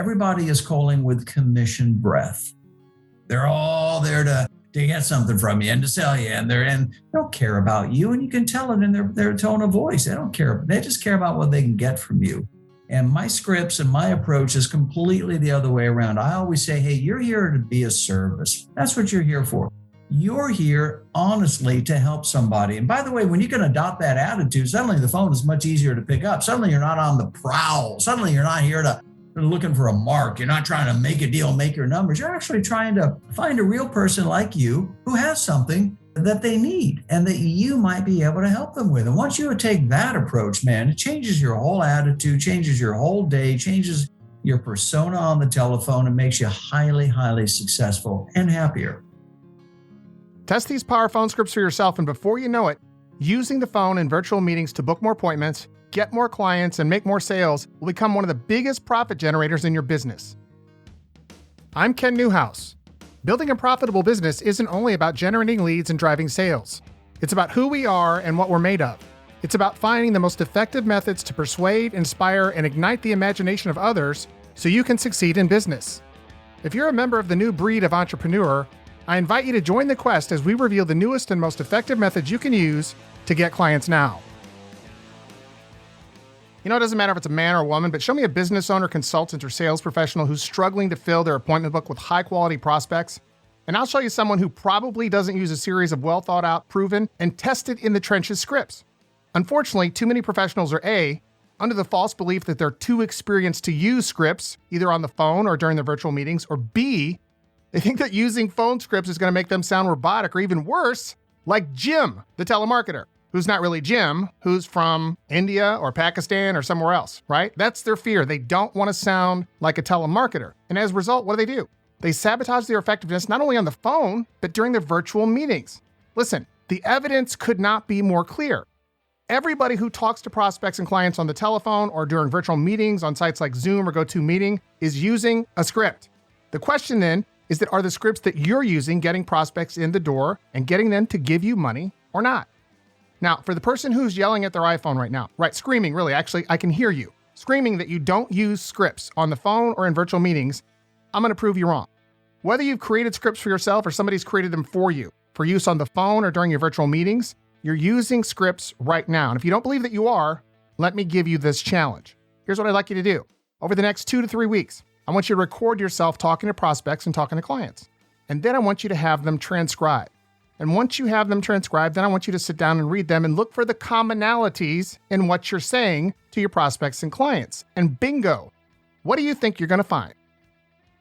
everybody is calling with commission breath. They're all there to get something from you and to sell you, and they don't care about you, and you can tell it in their tone of voice. They don't care. They just care about what they can get from you. And my scripts and my approach is completely the other way around. I always say, hey, you're here to be a service. That's what you're here for. You're here, honestly, to help somebody. And by the way, when you can adopt that attitude, suddenly the phone is much easier to pick up. Suddenly you're not on the prowl. Suddenly you're not here looking for a mark. You're not trying to make a deal, make your numbers. You're actually trying to find a real person like you who has something that they need and that you might be able to help them with. And once you take that approach, man, it changes your whole attitude, changes your whole day, changes your persona on the telephone, and makes you highly, highly successful and happier. Test these Powerphone scripts for yourself, and before you know it, using the phone in virtual meetings to book more appointments, get more clients, and make more sales will become one of the biggest profit generators in your business. I'm Ken Newhouse. Building a profitable business isn't only about generating leads and driving sales. It's about who we are and what we're made of. It's about finding the most effective methods to persuade, inspire, and ignite the imagination of others so you can succeed in business. If you're a member of the new breed of entrepreneur, I invite you to join the quest as we reveal the newest and most effective methods you can use to get clients now. You know, it doesn't matter if it's a man or a woman, but show me a business owner, consultant, or sales professional who's struggling to fill their appointment book with high-quality prospects, and I'll show you someone who probably doesn't use a series of well-thought-out, proven, and tested in the trenches scripts. Unfortunately, too many professionals are A, under the false belief that they're too experienced to use scripts, either on the phone or during their virtual meetings, or B, they think that using phone scripts is going to make them sound robotic, or even worse, like Jim, the telemarketer, who's not really Jim, who's from India or Pakistan or somewhere else, right? That's their fear. They don't want to sound like a telemarketer. And as a result, what do? They sabotage their effectiveness not only on the phone, but during their virtual meetings. Listen, the evidence could not be more clear. Everybody who talks to prospects and clients on the telephone or during virtual meetings on sites like Zoom or GoToMeeting is using a script. The question then is that are the scripts that you're using getting prospects in the door and getting them to give you money or not? Now, for the person who's yelling at their iPhone right now, right, screaming, really, actually, I can hear you, screaming that you don't use scripts on the phone or in virtual meetings, I'm going to prove you wrong. Whether you've created scripts for yourself or somebody's created them for you, for use on the phone or during your virtual meetings, you're using scripts right now. And if you don't believe that you are, let me give you this challenge. Here's what I'd like you to do. Over the next 2 to 3 weeks, I want you to record yourself talking to prospects and talking to clients. And then I want you to have them transcribed. And once you have them transcribed, then I want you to sit down and read them and look for the commonalities in what you're saying to your prospects and clients. And bingo, what do you think you're going to find?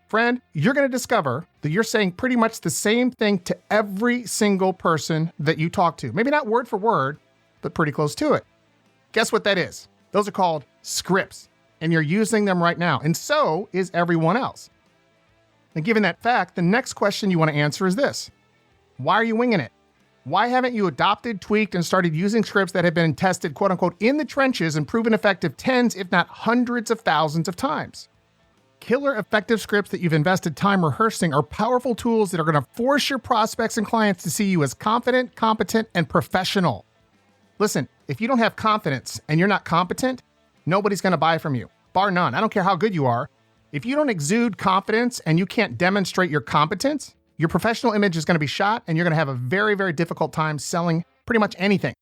Friend, you're going to discover that you're saying pretty much the same thing to every single person that you talk to. Maybe not word for word, but pretty close to it. Guess what that is? Those are called scripts, and you're using them right now, and so is everyone else. And given that fact, the next question you want to answer is this. Why are you winging it? Why haven't you adopted, tweaked, and started using scripts that have been tested, quote unquote, in the trenches and proven effective tens, if not hundreds of thousands of times? Killer effective scripts that you've invested time rehearsing are powerful tools that are going to force your prospects and clients to see you as confident, competent, and professional. Listen, if you don't have confidence and you're not competent, nobody's going to buy from you, bar none. I don't care how good you are. If you don't exude confidence and you can't demonstrate your competence, your professional image is going to be shot and you're going to have a very, very difficult time selling pretty much anything.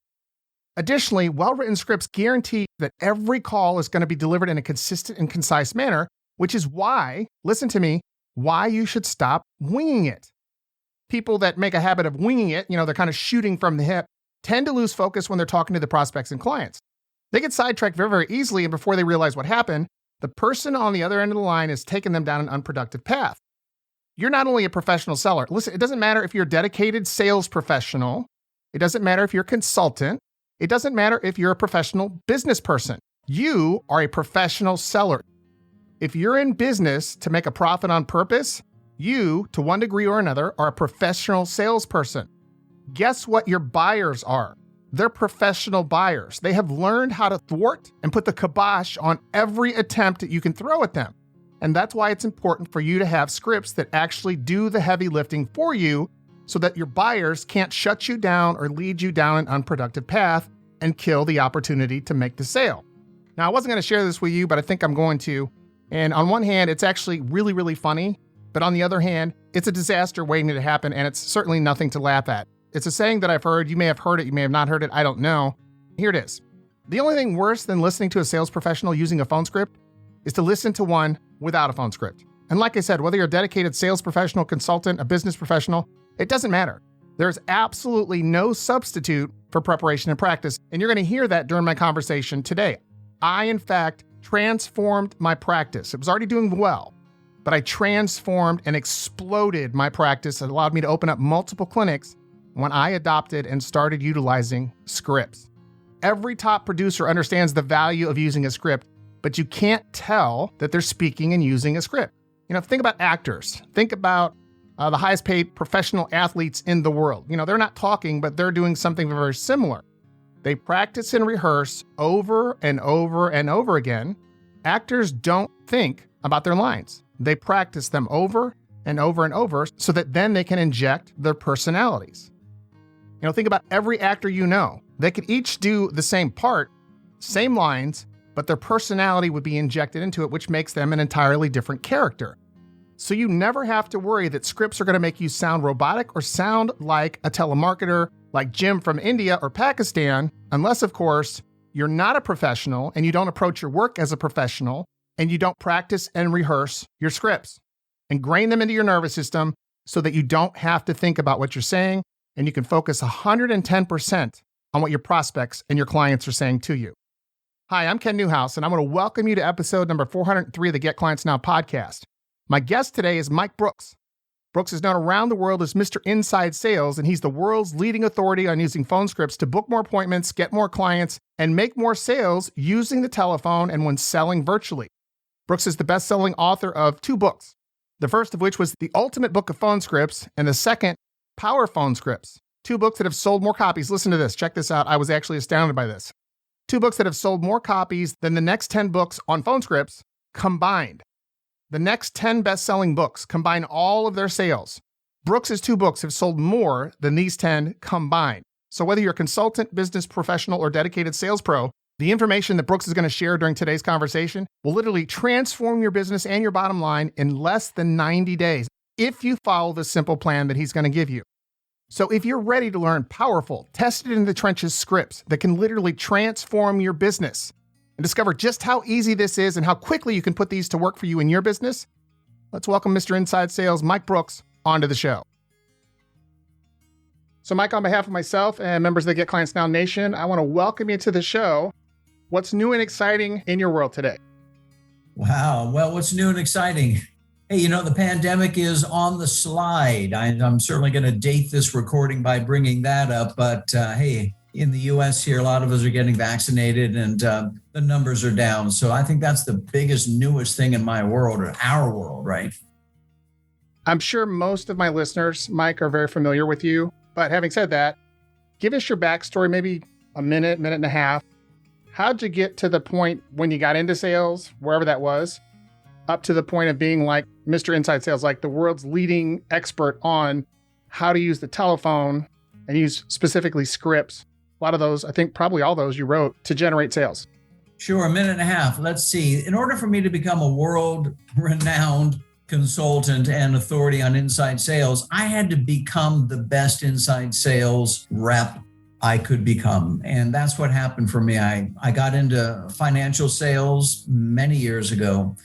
Additionally, well-written scripts guarantee that every call is going to be delivered in a consistent and concise manner, which is why, listen to me, why you should stop winging it. People that make a habit of winging it, they're kind of shooting from the hip, tend to lose focus when they're talking to the prospects and clients. They get sidetracked very, very easily, and before they realize what happened, the person on the other end of the line is taking them down an unproductive path. You're not only a professional seller. Listen, it doesn't matter if you're a dedicated sales professional. It doesn't matter if you're a consultant. It doesn't matter if you're a professional business person. You are a professional seller. If you're in business to make a profit on purpose, you, to one degree or another, are a professional salesperson. Guess what your buyers are? They're professional buyers. They have learned how to thwart and put the kibosh on every attempt that you can throw at them. And that's why it's important for you to have scripts that actually do the heavy lifting for you so that your buyers can't shut you down or lead you down an unproductive path and kill the opportunity to make the sale. Now, I wasn't going to share this with you, but I think I'm going to. And on one hand, it's actually really, really funny. But on the other hand, it's a disaster waiting to happen, and it's certainly nothing to laugh at. It's a saying that I've heard. You may have heard it. You may have not heard it. I don't know. Here it is. The only thing worse than listening to a sales professional using a phone script is to listen to one without a phone script. And like I said, whether you're a dedicated sales professional, consultant, a business professional, it doesn't matter. There's absolutely no substitute for preparation and practice. And you're going to hear that during my conversation today. I, in fact, transformed my practice. It was already doing well, but I transformed and exploded my practice. It allowed me to open up multiple clinics when I adopted and started utilizing scripts. Every top producer understands the value of using a script, but you can't tell that they're speaking and using a script. Think about actors. Think about the highest paid professional athletes in the world. They're not talking, but they're doing something very similar. They practice and rehearse over and over and over again. Actors don't think about their lines. They practice them over and over and over so that then they can inject their personalities. Think about every actor you know. They could each do the same part, same lines, but their personality would be injected into it, which makes them an entirely different character. So you never have to worry that scripts are going to make you sound robotic or sound like a telemarketer like Jim from India or Pakistan, unless, of course, you're not a professional and you don't approach your work as a professional and you don't practice and rehearse your scripts. Ingrain them into your nervous system so that you don't have to think about what you're saying and you can focus 110% on what your prospects and your clients are saying to you. Hi, I'm Ken Newhouse, and I want to welcome you to episode number 403 of the Get Clients Now podcast. My guest today is Mike Brooks. Brooks is known around the world as Mr. Inside Sales, and he's the world's leading authority on using phone scripts to book more appointments, get more clients, and make more sales using the telephone and when selling virtually. Brooks is the best-selling author of 2 books, the first of which was The Ultimate Book of Phone Scripts, and the second, Powerphone Scripts. 2 books that have sold more copies. Listen to this. Check this out. I was actually astounded by this. 2 books that have sold more copies than the next 10 books on phone scripts combined. The next 10 best-selling books combine all of their sales. Brooks' 2 books have sold more than these 10 combined. So whether you're a consultant, business professional, or dedicated sales pro, the information that Brooks is going to share during today's conversation will literally transform your business and your bottom line in less than 90 days if you follow the simple plan that he's going to give you. So if you're ready to learn powerful, tested in the trenches scripts that can literally transform your business and discover just how easy this is and how quickly you can put these to work for you in your business, let's welcome Mr. Inside Sales, Mike Brooks, onto the show. So Mike, on behalf of myself and members of the Get Clients Now Nation, I want to welcome you to the show. What's new and exciting in your world today? Wow. Well, what's new and exciting? Hey, the pandemic is on the slide. I'm certainly going to date this recording by bringing that up. But hey, in the U.S. here, a lot of us are getting vaccinated and the numbers are down. So I think that's the biggest, newest thing in my world, or our world, right? I'm sure most of my listeners, Mike, are very familiar with you. But having said that, give us your backstory, maybe a minute and a half. How'd you get to the point when you got into sales, wherever that was, up to the point of being like Mr. Inside Sales, like the world's leading expert on how to use the telephone and use specifically scripts? A lot of those, I think probably all those you wrote to generate sales. Sure, a minute and a half. Let's see. In order for me to become a world-renowned consultant and authority on inside sales, I had to become the best inside sales rep I could become. And that's what happened for me. I got into financial sales many years ago.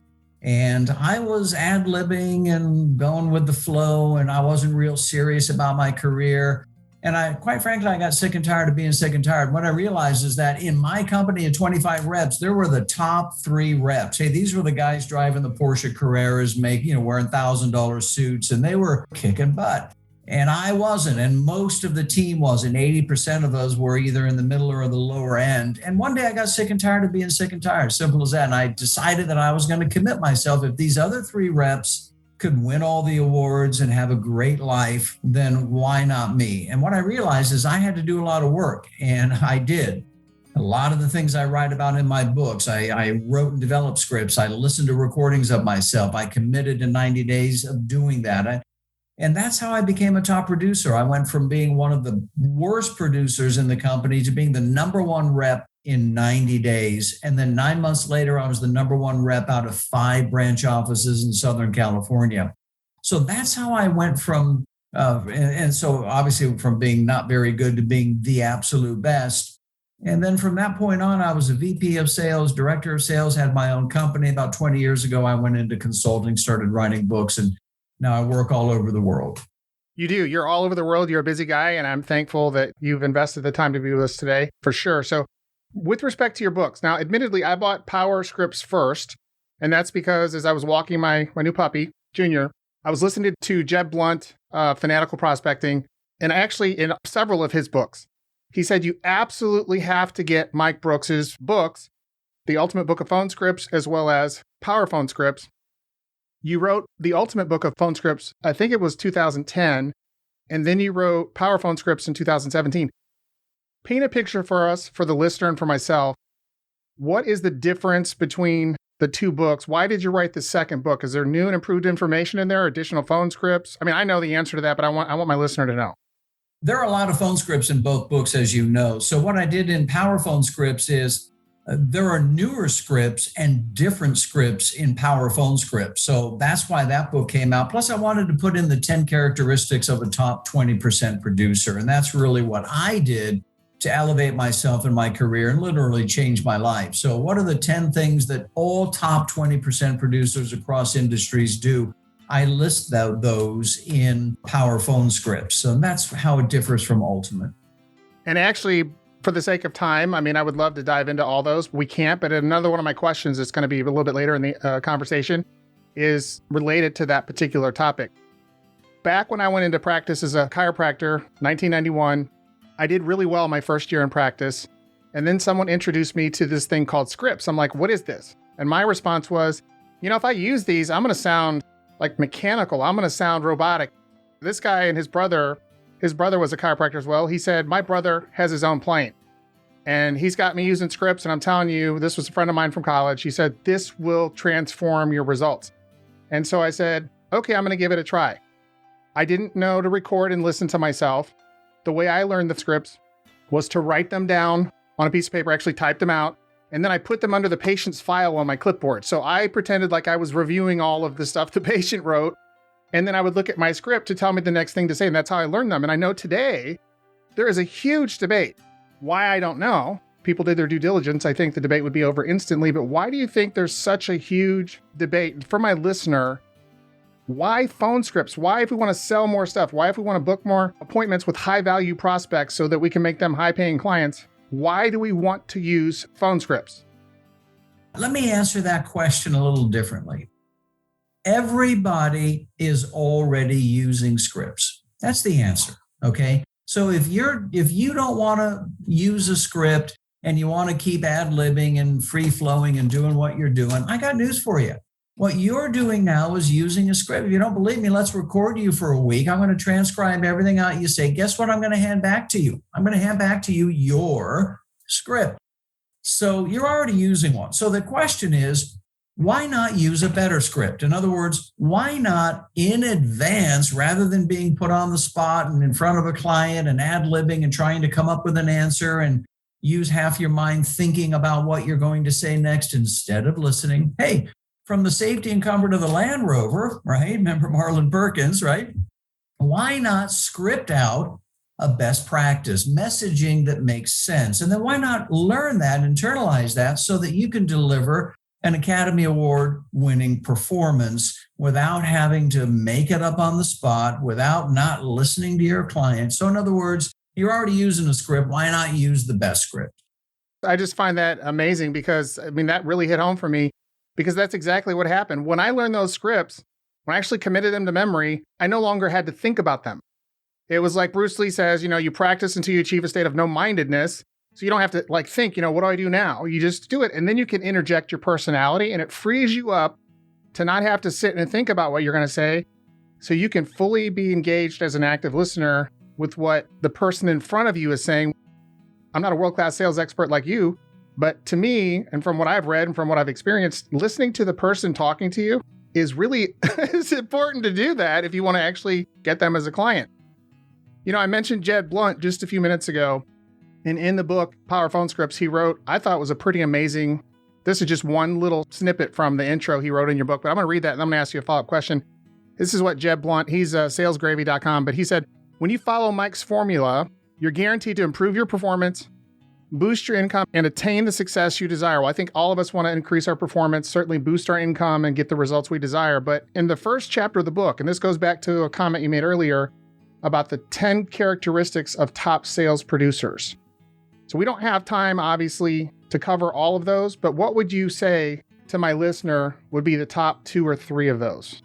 And I was ad-libbing and going with the flow, and I wasn't real serious about my career. And quite frankly, I got sick and tired of being sick and tired. What I realized is that in my company of 25 reps, there were the top 3 reps. Hey, these were the guys driving the Porsche Carreras, wearing $1,000 suits, and they were kicking butt. And I wasn't, and most of the team wasn't. 80% of us were either in the middle or the lower end. And one day I got sick and tired of being sick and tired, simple as that. And I decided that I was going to commit myself. If these other 3 reps could win all the awards and have a great life, then why not me? And what I realized is I had to do a lot of work, and I did. A lot of the things I write about in my books, I wrote and developed scripts. I listened to recordings of myself. I committed to 90 days of doing that. And that's how I became a top producer. I went from being one of the worst producers in the company to being the number 1 rep in 90 days. And then 9 months later, I was the number one rep out of 5 branch offices in Southern California. So that's how I went from, and so obviously from being not very good to being the absolute best. And then from that point on, I was a VP of sales, director of sales, had my own company. About 20 years ago, I went into consulting, started writing books, and now I work all over the world. You do. You're all over the world. You're a busy guy, and I'm thankful that you've invested the time to be with us today, for sure. So with respect to your books, now, admittedly, I bought Power Scripts first, and that's because as I was walking my new puppy, Junior, I was listening to Jeb Blunt, Fanatical Prospecting, and actually in several of his books, he said you absolutely have to get Mike Brooks's books, The Ultimate Book of Phone Scripts, as well as Powerphone Scripts. You wrote The Ultimate Book of Phone Scripts, I think it was 2010, and then you wrote Powerphone Scripts in 2017. Paint a picture for us, for the listener and for myself. What is the difference between the two books? Why did you write the second book? Is there new and improved information in there, additional phone scripts? I mean, I know the answer to that, but I want my listener to know. There are a lot of phone scripts in both books, as you know. So what I did in Powerphone Scripts is there are newer scripts and different scripts in Powerphone Scripts. So that's why that book came out. Plus, I wanted to put in the 10 characteristics of a top 20% producer. And that's really what I did to elevate myself in my career and literally change my life. So what are the 10 things that all top 20% producers across industries do? I list those in Powerphone Scripts. So that's how it differs from Ultimate. And actually, for the sake of time, I mean, I would love to dive into all those. We can't, but another one of my questions that's going to be a little bit later in the conversation is related to that particular topic. Back when I went into practice as a chiropractor, 1991, I did really well my first year in practice. And then someone introduced me to this thing called scripts. I'm like, what is this? And my response was, if I use these, I'm going to sound like mechanical. I'm going to sound robotic. This guy and his brother was a chiropractor as well. He said, my brother has his own plane and he's got me using scripts. And I'm telling you, this was a friend of mine from college. He said, this will transform your results. And so I said, okay, I'm going to give it a try. I didn't know to record and listen to myself. The way I learned the scripts was to write them down on a piece of paper, actually type them out, and then I put them under the patient's file on my clipboard. So I pretended like I was reviewing all of the stuff the patient wrote, and then I would look at my script to tell me the next thing to say, and that's how I learned them. And I know today, there is a huge debate. Why, I don't know. People did their due diligence. I think the debate would be over instantly, but why do you think there's such a huge debate? For my listener, why phone scripts? Why, if we want to sell more stuff? Why, if we want to book more appointments with high value prospects so that we can make them high paying clients? Why do we want to use phone scripts? Let me answer that question a little differently. Everybody is already using scripts. That's the answer. Okay. So if you don't want to use a script and you want to keep ad-libbing and free flowing and doing what you're doing, I got news for you. What you're doing now is using a script. If you don't believe me, let's record you for a week. I'm going to transcribe everything out you say. Guess what I'm going to hand back to you? I'm going to hand back to you your script. So you're already using one. So the question is, why not use a better script? In other words, why not in advance, rather than being put on the spot and in front of a client and ad-libbing and trying to come up with an answer and use half your mind thinking about what you're going to say next instead of listening? Hey, from the safety and comfort of the Land Rover, right? Remember Marlon Perkins, right? Why not script out a best practice messaging that makes sense? And then why not learn that, internalize that so that you can deliver an Academy Award winning performance without having to make it up on the spot, without not listening to your client. So in other words, you're already using a script. Why not use the best script? I just find that amazing because, that really hit home for me. Because that's exactly what happened. When I learned those scripts, when I actually committed them to memory, I no longer had to think about them. It was like Bruce Lee says, you practice until you achieve a state of no-mindedness. So you don't have to think, what do I do now? You just do it. And then you can interject your personality and it frees you up to not have to sit and think about what you're going to say. So you can fully be engaged as an active listener with what the person in front of you is saying. I'm not a world-class sales expert like you, but to me, and from what I've read and from what I've experienced, listening to the person talking to you is really it's important to do that if you want to actually get them as a client. I mentioned Jeb Blunt just a few minutes ago. And in the book, Powerphone Scripts, he wrote, I thought was a pretty amazing, this is just one little snippet from the intro he wrote in your book, but I'm going to read that and I'm going to ask you a follow-up question. This is what Jeb Blunt, he's salesgravy.com, but he said, when you follow Mike's formula, you're guaranteed to improve your performance, boost your income, and attain the success you desire. Well, I think all of us want to increase our performance, certainly boost our income and get the results we desire. But in the first chapter of the book, and this goes back to a comment you made earlier about the 10 characteristics of top sales producers. So we don't have time, obviously, to cover all of those, but what would you say to my listener would be the top 2 or 3 of those?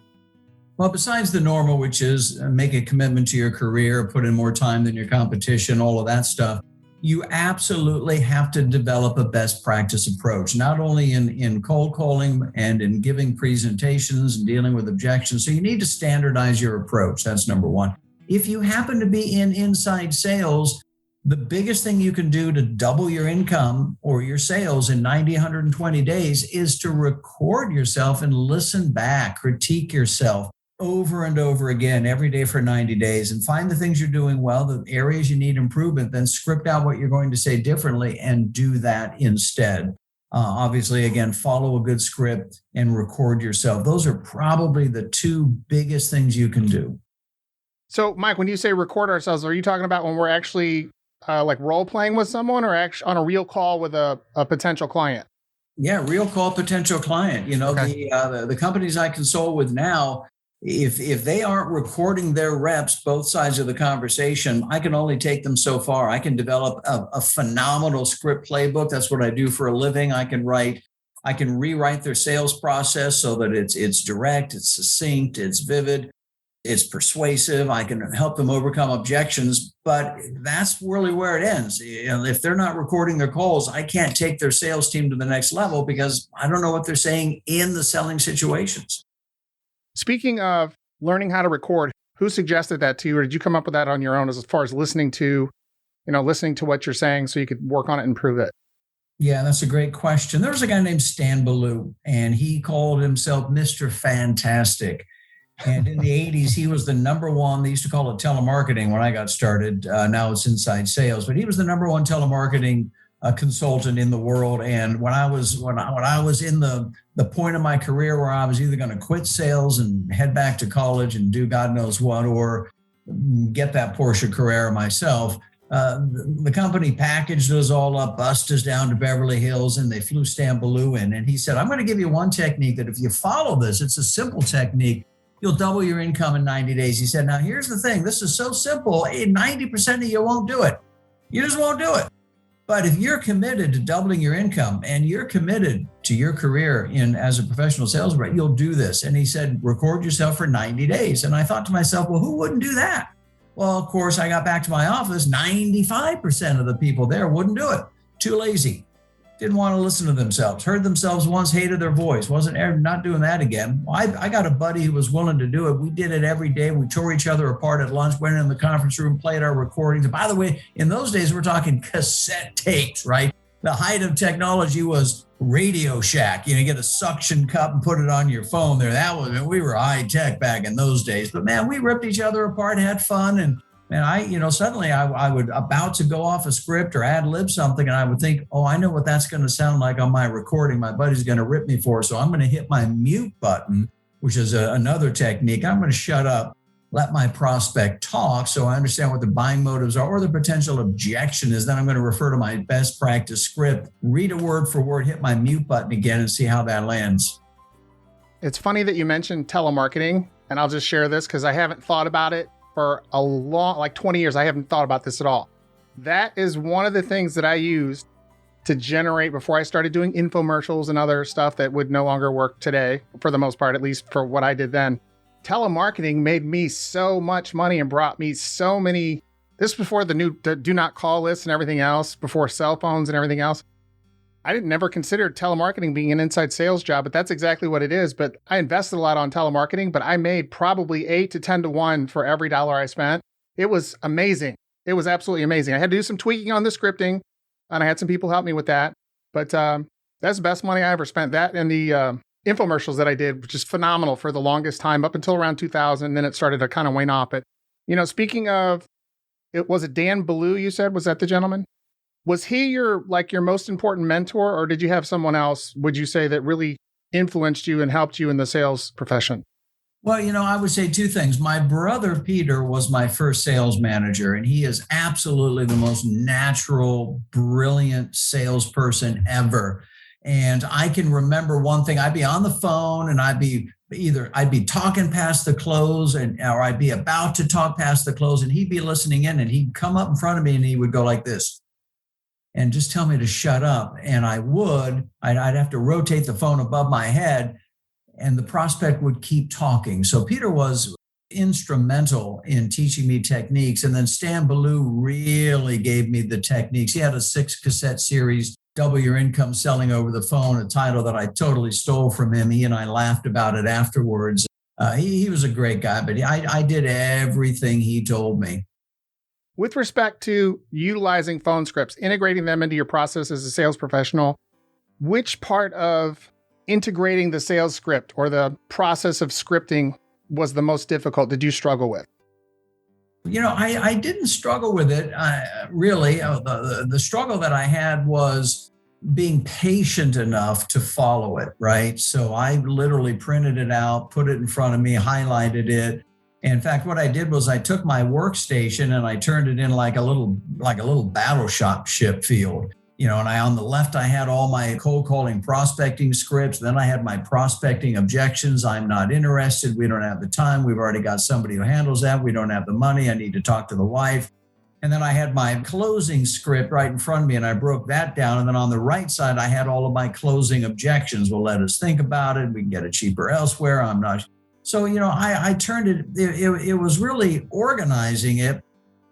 Well, besides the normal, which is make a commitment to your career, put in more time than your competition, all of that stuff, you absolutely have to develop a best practice approach, not only in cold calling and in giving presentations and dealing with objections. So you need to standardize your approach. That's number one. If you happen to be in inside sales, the biggest thing you can do to double your income or your sales in 90, 120 days is to record yourself and listen back, critique yourself over and over again every day for 90 days and find the things you're doing well, the areas you need improvement, then script out what you're going to say differently and do that instead. Obviously, again, follow a good script and record yourself. Those are probably the 2 biggest things you can do. So, Mike, when you say record ourselves, are you talking about when we're actually like role playing with someone or actually on a real call with a potential client? Yeah, real call potential client. You know, okay. The companies I consult with now, if they aren't recording their reps, both sides of the conversation, I can only take them so far. I can develop a phenomenal script playbook. That's what I do for a living. I can rewrite their sales process so that it's direct, it's succinct, it's vivid, it's persuasive. I can help them overcome objections, but that's really where it ends. You know, if they're not recording their calls, I can't take their sales team to the next level because I don't know what they're saying in the selling situations. Speaking of learning how to record, who suggested that to you, or did you come up with that on your own as far as listening to what you're saying so you could work on it and improve it? Yeah, that's a great question. There was a guy named Stan Ballou, and he called himself Mr. Fantastic. And in the 80s, he was the number one. They used to call it telemarketing when I got started. Now it's inside sales, but he was the number one telemarketing consultant in the world. And when I was in the point of my career where I was either going to quit sales and head back to college and do God knows what, or get that Porsche Carrera myself, the company packaged us all up, bussed us down to Beverly Hills, and they flew Stan Ballou in. And he said, I'm going to give you one technique that if you follow this, it's a simple technique, you'll double your income in 90 days. He said, now here's the thing. This is so simple. 90% of you won't do it. You just won't do it. But if you're committed to doubling your income and you're committed to your career as a professional sales rep, you'll do this. And he said, record yourself for 90 days. And I thought to myself, well, who wouldn't do that? Well, of course, I got back to my office. 95% of the people there wouldn't do it. Too lazy. Didn't want to listen to themselves. Heard themselves once, hated their voice. Wasn't ever not doing that again. Well, I got a buddy who was willing to do it. We did it every day. We tore each other apart at lunch, went in the conference room, played our recordings. And by the way, in those days, we're talking cassette tapes, right? The height of technology was Radio Shack. You get a suction cup and put it on your phone there. We were high tech back in those days. But man, we ripped each other apart, had fun, and suddenly I would about to go off a script or ad lib something, and I would think, oh, I know what that's going to sound like on my recording. My buddy's going to rip me for it. So I'm going to hit my mute button, which is another technique. I'm going to shut up, let my prospect talk so I understand what the buying motives are or the potential objection is. Then I'm going to refer to my best practice script, read it word for word, hit my mute button again, and see how that lands. It's funny that you mentioned telemarketing, and I'll just share this because I haven't thought about it for a long, like 20 years. I haven't thought about this at all. That is one of the things that I used to generate before I started doing infomercials and other stuff that would no longer work today, for the most part, at least for what I did then. Telemarketing made me so much money and brought me so many, this before the do not call lists and everything else, before cell phones and everything else. I didn't never consider telemarketing being an inside sales job, but that's exactly what it is. But I invested a lot on telemarketing, but I made probably 8 to 10 to 1 for every dollar I spent. It was amazing. It was absolutely amazing. I had to do some tweaking on the scripting, and I had some people help me with that. But that's the best money I ever spent. That and the infomercials that I did, which is phenomenal for the longest time, up until around 2000. Then it started to kind of wane off. But, speaking of, was it Dan Ballou you said? Was that the gentleman? Was he your most important mentor, or did you have someone else, would you say, that really influenced you and helped you in the sales profession? Well, I would say two things. My brother, Peter, was my first sales manager, and he is absolutely the most natural, brilliant salesperson ever. And I can remember one thing. I'd be on the phone and I'd be talking past the close or I'd be about to talk past the close, and he'd be listening in, and he'd come up in front of me and he would go like this and just tell me to shut up. And I'd have to rotate the phone above my head, and the prospect would keep talking. So Peter was instrumental in teaching me techniques. And then Stan Ballou really gave me the techniques. He had a 6-cassette series, Double Your Income Selling Over the Phone, a title that I totally stole from him. He and I laughed about it afterwards. He was a great guy, but I did everything he told me. With respect to utilizing phone scripts, integrating them into your process as a sales professional, which part of integrating the sales script or the process of scripting was the most difficult? Did you struggle with? I didn't struggle with it, really. The struggle that I had was being patient enough to follow it, right? So I literally printed it out, put it in front of me, highlighted it. In fact, what I did was I took my workstation and I turned it in like a little battleship field. And on the left, I had all my cold calling prospecting scripts. Then I had my prospecting objections. I'm not interested. We don't have the time. We've already got somebody who handles that. We don't have the money. I need to talk to the wife. And then I had my closing script right in front of me, and I broke that down. And then on the right side, I had all of my closing objections. Well, let us think about it. We can get it cheaper elsewhere. I'm not. So, I turned it was really organizing it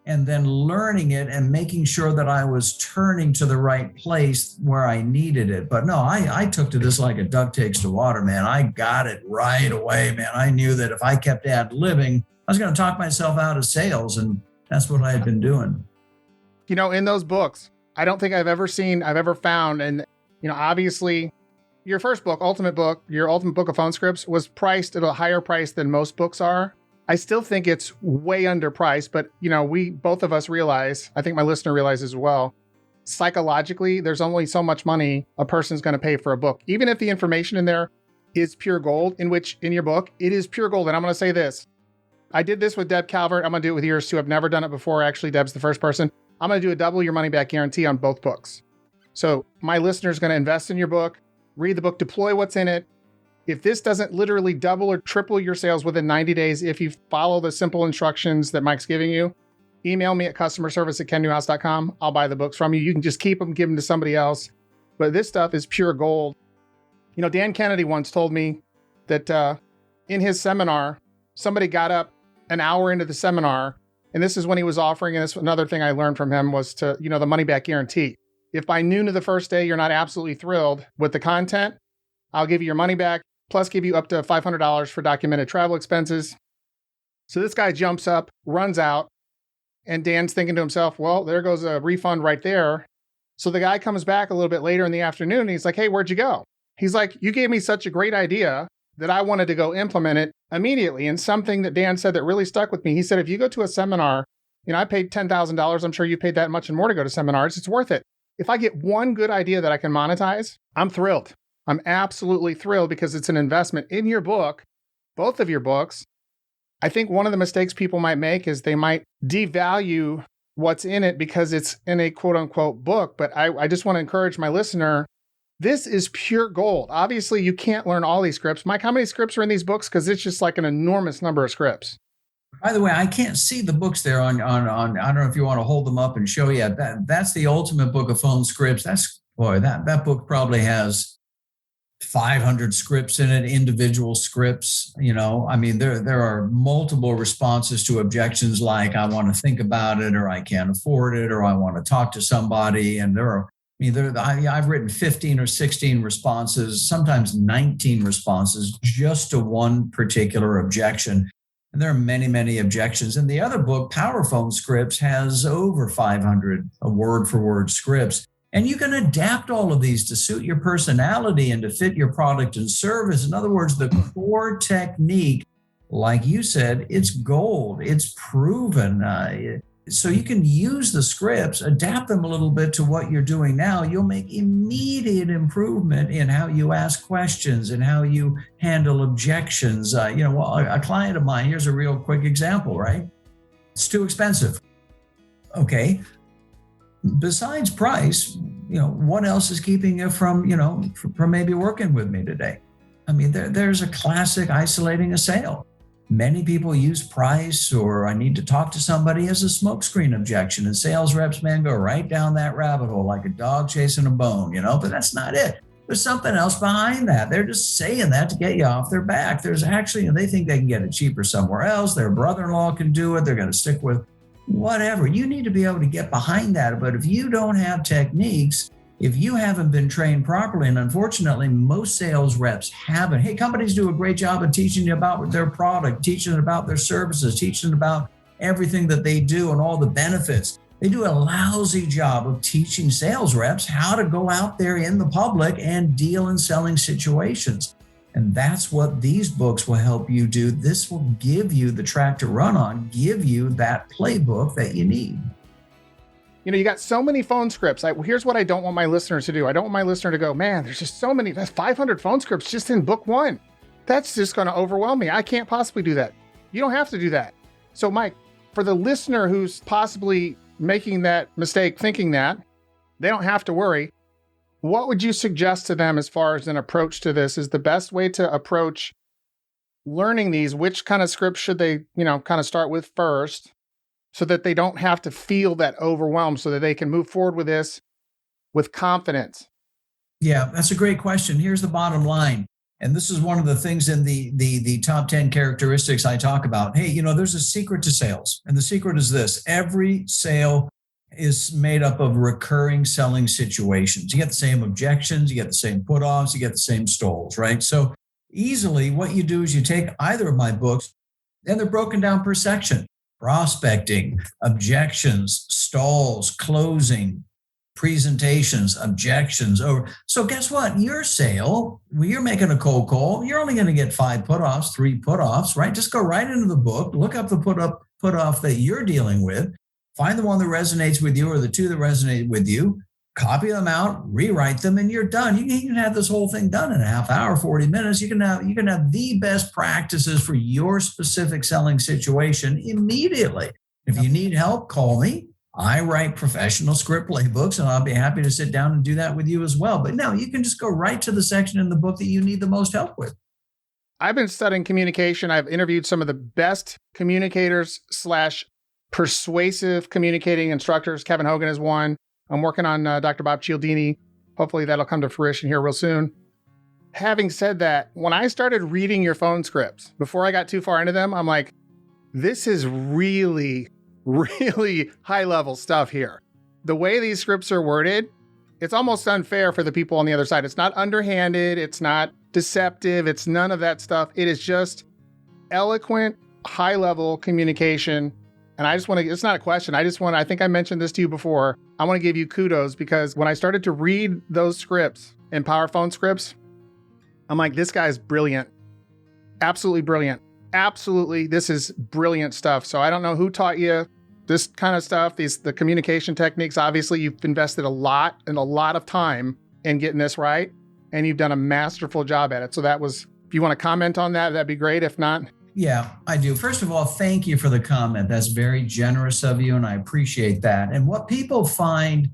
and then learning it and making sure that I was turning to the right place where I needed it. But no, I took to this like a duck takes to water, man. I got it right away, man. I knew that if I kept ad-libbing, I was going to talk myself out of sales, and that's what I had been doing. In those books, I don't think I've ever found, and, obviously your first book, your Ultimate Book of Phone Scripts, was priced at a higher price than most books are. I still think it's way underpriced, but we both of us realize, I think my listener realizes as well, psychologically, there's only so much money a person's going to pay for a book. Even if the information in there is pure gold, in your book, it is pure gold. And I'm going to say this. I did this with Deb Calvert. I'm going to do it with yours too. I've never done it before. Actually, Deb's the first person. I'm going to do a double your money back guarantee on both books. So my listener's going to invest in your book, read the book, deploy what's in it. If this doesn't literally double or triple your sales within 90 days, if you follow the simple instructions that Mike's giving you, email me at customerservice@kennewhouse.com. I'll buy the books from you. You can just keep them, give them to somebody else. But this stuff is pure gold. Dan Kennedy once told me that in his seminar, somebody got up an hour into the seminar, and this is when he was offering, and this another thing I learned from him was the money back guarantee. If by noon of the first day you're not absolutely thrilled with the content, I'll give you your money back, plus give you up to $500 for documented travel expenses. So this guy jumps up, runs out, and Dan's thinking to himself, well, there goes a refund right there. So the guy comes back a little bit later in the afternoon, and he's like, hey, where'd you go? He's like, you gave me such a great idea that I wanted to go implement it immediately. And something that Dan said that really stuck with me, he said, if you go to a seminar, I paid $10,000. I'm sure you paid that much and more to go to seminars. It's worth it. If I get one good idea that I can monetize, I'm thrilled. I'm absolutely thrilled because it's an investment in your book, both of your books. I think one of the mistakes people might make is they might devalue what's in it because it's in a quote unquote book. But I just want to encourage my listener, this is pure gold. Obviously, you can't learn all these scripts. Mike, how many scripts are in these books? Because it's just like an enormous number of scripts. By the way, I can't see the books there on I don't know if you want to hold them up and show you. That's the Ultimate Book of Phone Scripts. That book probably has 500 scripts in it, individual scripts. There are multiple responses to objections like I want to think about it, or I can't afford it, or I want to talk to somebody. And I've written 15 or 16 responses, sometimes 19 responses just to one particular objection. And there are many, many objections. And the other book, Powerphone Scripts, has over 500 word-for-word scripts. And you can adapt all of these to suit your personality and to fit your product and service. In other words, the core technique, like you said, it's gold. It's proven. So you can use the scripts, adapt them a little bit to what you're doing now. You'll make immediate improvement in how you ask questions and how you handle objections. A client of mine, here's a real quick example, right? It's too expensive. Okay. Besides price, what else is keeping you from maybe working with me today? I mean, there's a classic isolating a sale. Many people use price or I need to talk to somebody as a smokescreen objection, and sales reps, man, go right down that rabbit hole like a dog chasing a bone, but that's not it. There's something else behind that. They're just saying that to get you off their back. There's actually, they think they can get it cheaper somewhere else. Their brother-in-law can do it. They're going to stick with whatever. You need to be able to get behind that. But if you don't have techniques, if you haven't been trained properly, and unfortunately, most sales reps haven't. Hey, companies do a great job of teaching you about their product, teaching about their services, teaching about everything that they do and all the benefits. They do a lousy job of teaching sales reps how to go out there in the public and deal in selling situations. And that's what these books will help you do. This will give you the track to run on, give you that playbook that you need. You got so many phone scripts. Here's what I don't want my listeners to do. I don't want my listener to go, man, there's just so many. That's 500 phone scripts just in book one. That's just going to overwhelm me. I can't possibly do that. You don't have to do that. So, Mike, for the listener who's possibly making that mistake, thinking that, they don't have to worry. What would you suggest to them as far as an approach to this is the best way to approach learning these? Which kind of scripts should they, kind of start with first, so that they don't have to feel that overwhelm, so that they can move forward with this with confidence? Yeah, that's a great question. Here's the bottom line. And this is one of the things in the top 10 characteristics I talk about. Hey, there's a secret to sales. And the secret is this: every sale is made up of recurring selling situations. You get the same objections, you get the same put-offs, you get the same stalls, right? So easily what you do is you take either of my books and they're broken down per section: prospecting, objections, stalls, closing, presentations, objections. So guess what? Your sale, when you're making a cold call, you're only going to get 5 put-offs, 3 put-offs, right? Just go right into the book, look up the put-off that you're dealing with, find the one that resonates with you or the 2 that resonate with you, copy them out, rewrite them, and you're done. You can have this whole thing done in a half hour, 40 minutes. You can have the best practices for your specific selling situation immediately. If you need help, call me. I write professional script playbooks, and I'll be happy to sit down and do that with you as well. But no, you can just go right to the section in the book that you need the most help with. I've been studying communication. I've interviewed some of the best communicators / persuasive communicating instructors. Kevin Hogan is one. I'm working on Dr. Bob Cialdini. Hopefully that'll come to fruition here real soon. Having said that, when I started reading your phone scripts, before I got too far into them, I'm like, this is really, really high level stuff here. The way these scripts are worded, it's almost unfair for the people on the other side. It's not underhanded. It's not deceptive. It's none of that stuff. It is just eloquent, high level communication. And I just want to, it's not a question. I think I mentioned this to you before. I want to give you kudos because when I started to read those scripts and Powerphone scripts, I'm like, this guy's brilliant. Absolutely brilliant. Absolutely. This is brilliant stuff. So I don't know who taught you this kind of stuff, the communication techniques. Obviously, you've invested a lot of time in getting this right, and you've done a masterful job at it. So if you want to comment on that, that'd be great. If not, yeah, I do. First of all, thank you for the comment. That's very generous of you, and I appreciate that. And what people find,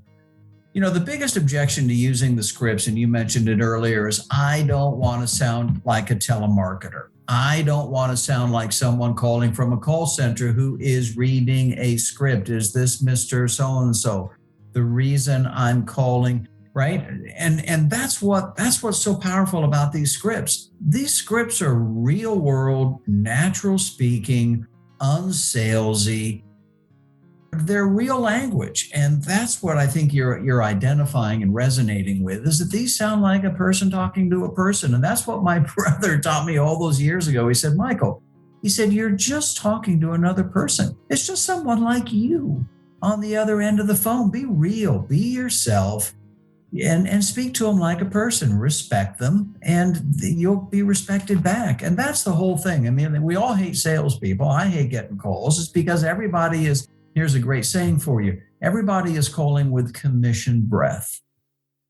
the biggest objection to using the scripts, and you mentioned it earlier, is I don't want to sound like a telemarketer. I don't want to sound like someone calling from a call center who is reading a script. Is this Mr. So-and-so? The reason I'm calling, right? And that's what's so powerful about these scripts. These scripts are real world, natural speaking, unsalesy. They're real language. And that's what I think you're identifying and resonating with, is that these sound like a person talking to a person. And that's what my brother taught me all those years ago. He said, Michael, you're just talking to another person. It's just someone like you on the other end of the phone. Be real, be yourself, and speak to them like a person. Respect them, and you'll be respected back. And that's the whole thing. I mean, we all hate salespeople. I hate getting calls. It's because everybody is Here's a great saying for you. Everybody is calling with commission breath.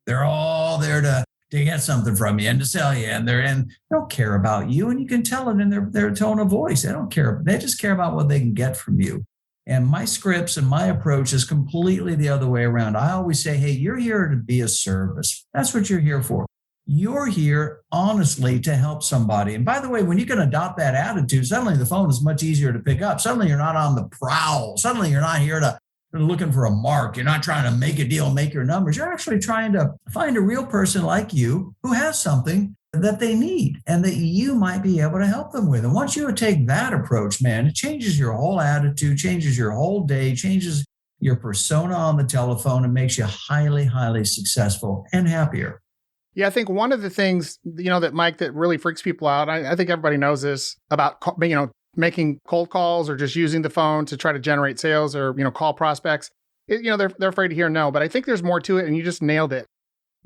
They're all there to get something from you and to sell you, and they don't care about you, and you can tell it in their tone of voice. They don't care. They just care about what they can get from you. And my scripts and my approach is completely the other way around. I always say, hey, you're here to be a service. That's what you're here for. You're here, honestly, to help somebody. And by the way, when you can adopt that attitude, suddenly the phone is much easier to pick up. Suddenly you're not on the prowl. Suddenly you're not here to looking for a mark. You're not trying to make a deal, make your numbers. You're actually trying to find a real person like you who has something that they need and that you might be able to help them with. And once you take that approach, man, it changes your whole attitude, changes your whole day, changes your persona on the telephone, and makes you highly, highly successful and happier. Yeah, I think one of the things, that Mike, that really freaks people out, I think everybody knows this about, making cold calls or just using the phone to try to generate sales or, call prospects. They're afraid to hear no, but I think there's more to it, and you just nailed it.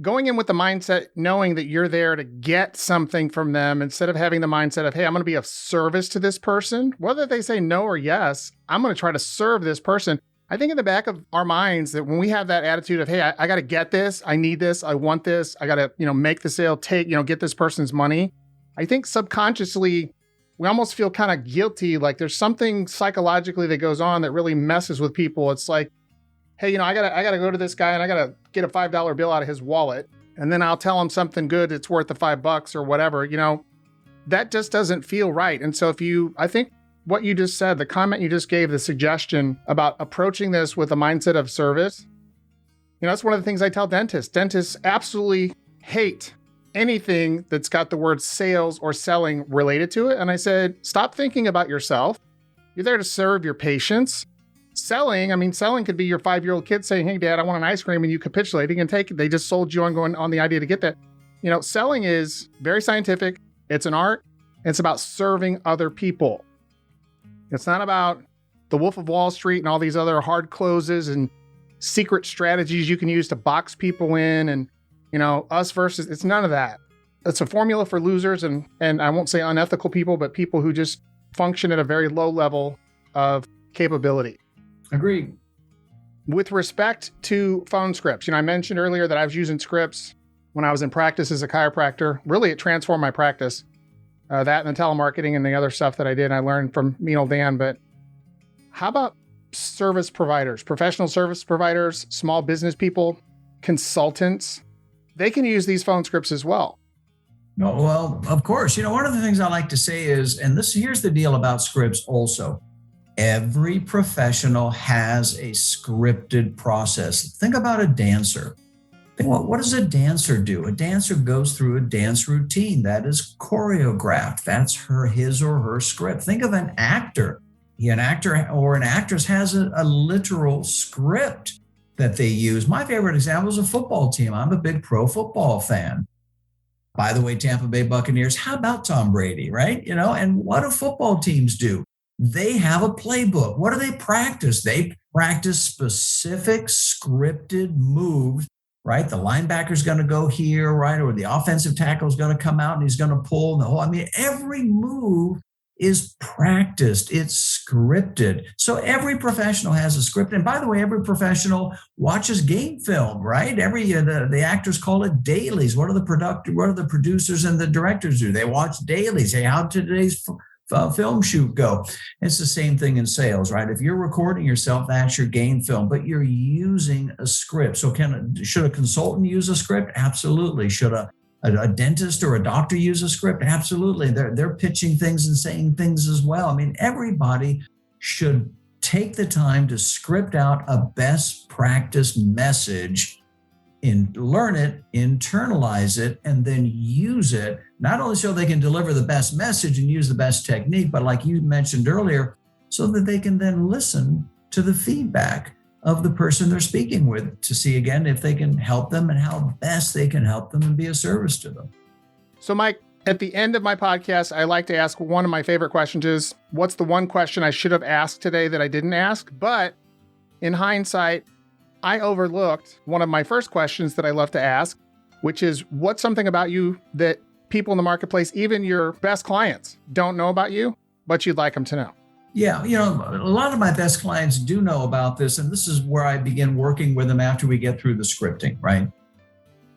Going in with the mindset, knowing that you're there to get something from them, instead of having the mindset of, hey, I'm going to be of service to this person, whether they say no or yes, I'm going to try to serve this person. I think in the back of our minds that when we have that attitude of, hey, I got to get this, I need this, I want this, I got to, make the sale, get this person's money. I think subconsciously, we almost feel kind of guilty. Like there's something psychologically that goes on that really messes with people. It's like, hey, I gotta go to this guy and I gotta get a $5 bill out of his wallet, and then I'll tell him something good that's worth the $5 or whatever. That just doesn't feel right. And so I think what you just said, the comment you just gave, the suggestion about approaching this with a mindset of service, that's one of the things I tell dentists. Dentists absolutely hate anything that's got the word sales or selling related to it. And I said, stop thinking about yourself. You're there to serve your patients. Selling could be your 5-year-old kid saying, hey, Dad, I want an ice cream, and you capitulating and take it. They just sold you on the idea to get that. Selling is very scientific. It's an art. It's about serving other people. It's not about the Wolf of Wall Street and all these other hard closes and secret strategies you can use to box people in and, us versus, it's none of that. It's a formula for losers and I won't say unethical people, but people who just function at a very low level of capability. Agreed. With respect to phone scripts, I mentioned earlier that I was using scripts when I was in practice as a chiropractor. Really, it transformed my practice. That and the telemarketing and the other stuff that I did, I learned from me and old Dan. But how about service providers, professional service providers, small business people, consultants? They can use these phone scripts as well. No, well, of course. One of the things I like to say is, and here's the deal about scripts also. Every professional has a scripted process. Think about a dancer. What does a dancer do? A dancer goes through a dance routine that is choreographed. That's his or her script. Think of an actor. An actor or an actress has a literal script that they use. My favorite example is a football team. I'm a big pro football fan. By the way, Tampa Bay Buccaneers, how about Tom Brady, right? And what do football teams do? They have a playbook. What do they practice? They practice specific scripted moves, right? The linebacker's going to go here, right? Or the offensive tackle is going to come out and he's going to pull. Every move is practiced. It's scripted. So every professional has a script. And by the way, every professional watches game film, right? The actors call it dailies. What do the producers and the directors do? They watch dailies. Hey, how'd today's film shoot go? It's the same thing in sales, right? If you're recording yourself, that's your game film, but you're using a script. So should a consultant use a script? Absolutely. Should a dentist or a doctor use a script? Absolutely. They're pitching things and saying things as well. Everybody should take the time to script out a best practice message, learn it, internalize it, and then use it, not only so they can deliver the best message and use the best technique, but like you mentioned earlier, so that they can then listen to the feedback of the person they're speaking with to see again if they can help them and how best they can help them and be a service to them. So Mike, at the end of my podcast, I like to ask one of my favorite questions is, what's the one question I should have asked today that I didn't ask? But in hindsight, I overlooked one of my first questions that I love to ask, which is, what's something about you that people in the marketplace, even your best clients, don't know about you, but you'd like them to know? Yeah, a lot of my best clients do know about this, and this is where I begin working with them after we get through the scripting, right?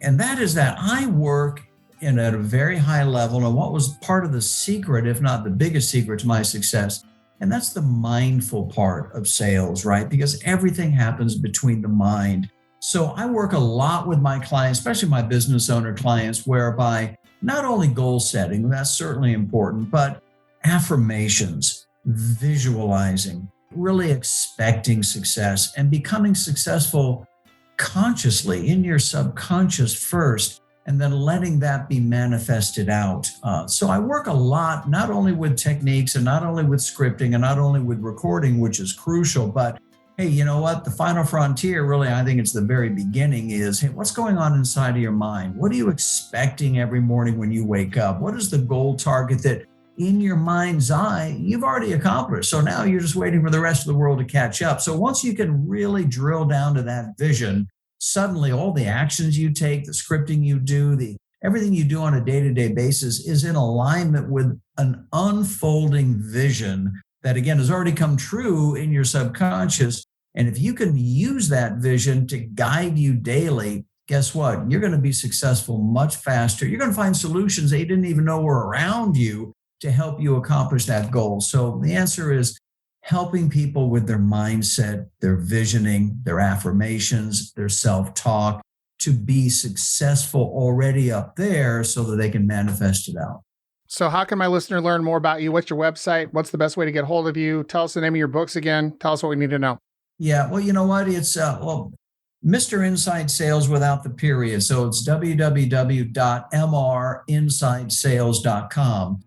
And that is that I work at a very high level, and what was part of the secret, if not the biggest secret to my success, and that's the mindful part of sales, right? Because everything happens between the mind. So I work a lot with my clients, especially my business owner clients, whereby not only goal setting, that's certainly important, but affirmations, visualizing, really expecting success and becoming successful consciously in your subconscious first, and then letting that be manifested out. So I work a lot, not only with techniques and not only with scripting and not only with recording, which is crucial, but hey, you know what? The final frontier, really, I think it's the very beginning is, hey, what's going on inside of your mind? What are you expecting every morning when you wake up? What is the goal target that in your mind's eye, you've already accomplished? So now you're just waiting for the rest of the world to catch up. So once you can really drill down to that vision, suddenly all the actions you take, the scripting you do, everything you do on a day-to-day basis is in alignment with an unfolding vision that, again, has already come true in your subconscious. And if you can use that vision to guide you daily, guess what? You're going to be successful much faster. You're going to find solutions that you didn't even know were around you to help you accomplish that goal. So the answer is helping people with their mindset, their visioning, their affirmations, their self-talk to be successful already up there so that they can manifest it out. So how can my listener learn more about you? What's your website? What's the best way to get hold of you? Tell us the name of your books again. Tell us what we need to know. Yeah, well, you know what? It's Mr. Inside Sales without the period. So it's www.mrinsidesales.com.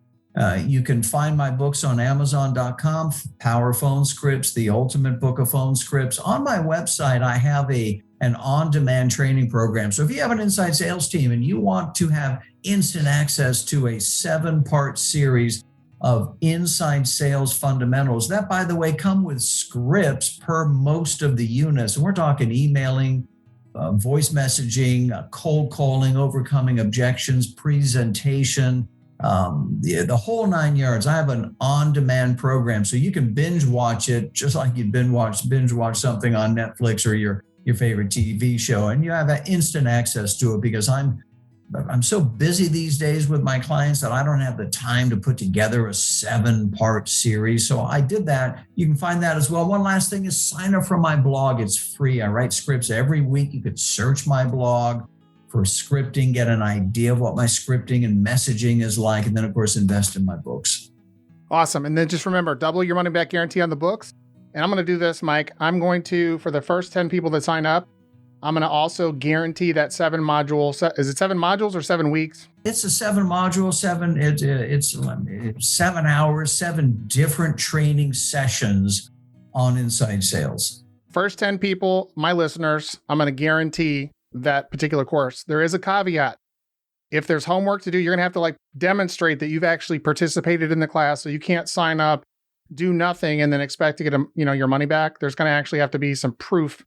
You can find my books on Amazon.com, Powerphone Scripts, the ultimate book of phone scripts. On my website, I have an on-demand training program. So if you have an inside sales team and you want to have instant access to a 7-part series of inside sales fundamentals, that, by the way, come with scripts per most of the units. And we're talking emailing, voice messaging, cold calling, overcoming objections, presentation, the whole 9 yards. I have an on-demand program, so you can binge watch it just like you'd binge watch something on Netflix or your favorite TV show, and you have that instant access to it because I'm so busy these days with my clients that I don't have the time to put together a 7-part series. So I did that. You can find that as well. One last thing is sign up for my blog. It's free. I write scripts every week. You could search my blog for scripting, get an idea of what my scripting and messaging is like, and then, of course, invest in my books. Awesome. And then just remember, double your money back guarantee on the books. And I'm going to do this, Mike. I'm going to, for the first 10 people that sign up, I'm going to also guarantee that 7 module. Is it 7 modules or 7 weeks? It's a 7 module, it's 7 hours, 7 different training sessions on inside sales. First 10 people, my listeners, I'm going to guarantee that particular course. There is a caveat. If there's homework to do, you're going to have to demonstrate that you've actually participated in the class. So you can't sign up, do nothing, and then expect to get your money back. There's going to actually have to be some proof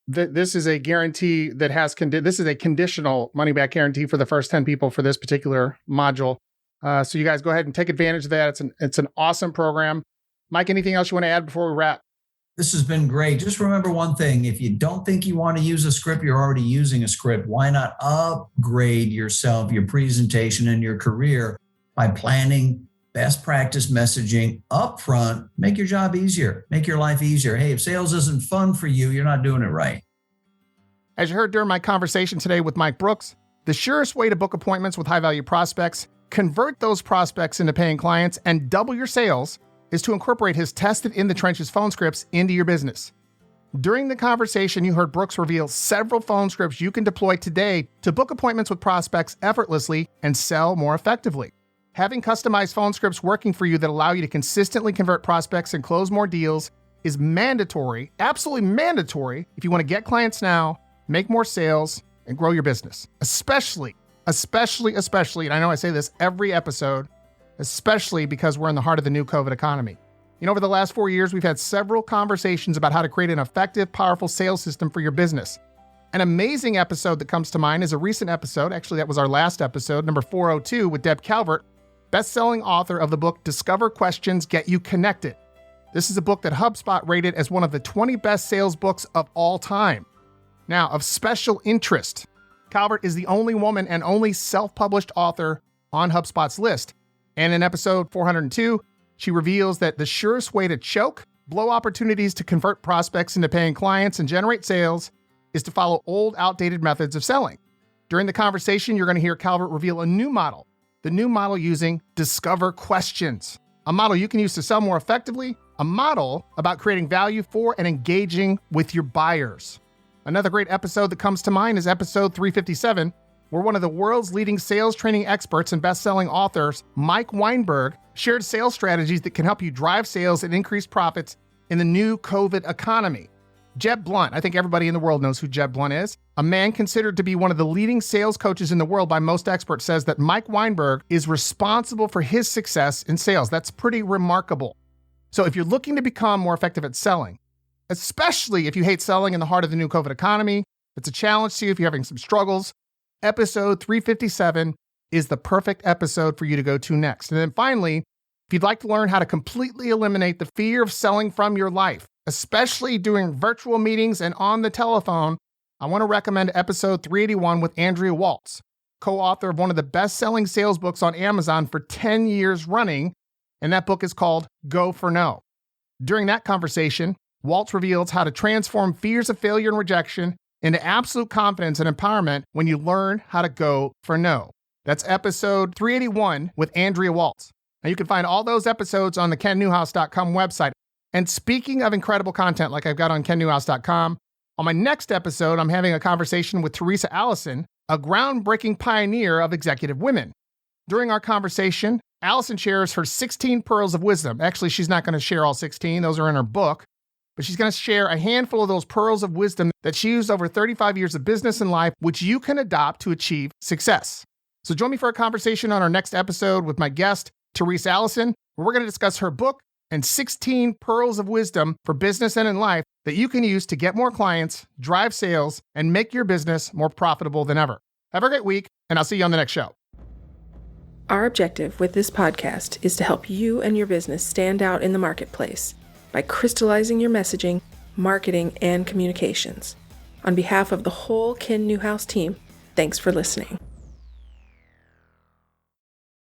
that this is a guarantee that has this is a conditional money back guarantee for the first 10 people for this particular module. So you guys go ahead and take advantage of that. It's an awesome program. Mike, anything else you want to add before we wrap? This has been great. Just remember one thing. If you don't think you want to use a script, you're already using a script. Why not upgrade yourself, your presentation, and your career by planning best practice messaging up front? Make your job easier. Make your life easier. Hey, if sales isn't fun for you, you're not doing it right. As you heard during my conversation today with Mike Brooks, the surest way to book appointments with high-value prospects, convert those prospects into paying clients, and double your sales is to incorporate his tested in-the-trenches phone scripts into your business. During the conversation, you heard Brooks reveal several phone scripts you can deploy today to book appointments with prospects effortlessly and sell more effectively. Having customized phone scripts working for you that allow you to consistently convert prospects and close more deals is mandatory, absolutely mandatory, if you want to get clients now, make more sales, and grow your business. Especially, and I know I say this every episode, especially because we're in the heart of the new COVID economy. Over the last 4 years, we've had several conversations about how to create an effective, powerful sales system for your business. An amazing episode that comes to mind is a recent episode. Actually, that was our last episode, number 402, with Deb Calvert, best-selling author of the book Discover Questions Get You Connected. This is a book that HubSpot rated as one of the 20 best sales books of all time. Now, of special interest, Calvert is the only woman and only self-published author on HubSpot's list. And in episode 402, she reveals that the surest way to choke, blow opportunities to convert prospects into paying clients, and generate sales is to follow old, outdated methods of selling. During the conversation, you're going to hear Calvert reveal a new model, the new model using Discover Questions, a model you can use to sell more effectively, a model about creating value for and engaging with your buyers. Another great episode that comes to mind is episode 357, where one of the world's leading sales training experts and best-selling authors, Mike Weinberg, shared sales strategies that can help you drive sales and increase profits in the new COVID economy. Jeb Blunt, I think everybody in the world knows who Jeb Blunt is. A man considered to be one of the leading sales coaches in the world by most experts says that Mike Weinberg is responsible for his success in sales. That's pretty remarkable. So if you're looking to become more effective at selling, especially if you hate selling in the heart of the new COVID economy, it's a challenge to you if you're having some struggles, episode 357 is the perfect episode for you to go to next. And then finally, if you'd like to learn how to completely eliminate the fear of selling from your life, especially doing virtual meetings and on the telephone, I want to recommend episode 381 with Andrea Waltz, co-author of one of the best-selling sales books on Amazon for 10 years running, and that book is called Go for No. During that conversation, Waltz reveals how to transform fears of failure and rejection into absolute confidence and empowerment when you learn how to go for no. That's episode 381 with Andrea Waltz. Now you can find all those episodes on the kennewhouse.com website. And speaking of incredible content like I've got on kennewhouse.com, on my next episode, I'm having a conversation with Teresa Allison, a groundbreaking pioneer of executive women. During our conversation, Allison shares her 16 pearls of wisdom. Actually, she's not going to share all 16. Those are in her book. But she's going to share a handful of those pearls of wisdom that she used over 35 years of business and life, which you can adopt to achieve success. So join me for a conversation on our next episode with my guest, Teresa Allison, where we're going to discuss her book and 16 pearls of wisdom for business and in life that you can use to get more clients, drive sales, and make your business more profitable than ever. Have a great week, and I'll see you on the next show. Our objective with this podcast is to help you and your business stand out in the marketplace by crystallizing your messaging, marketing, and communications. On behalf of the whole Ken Newhouse team, thanks for listening.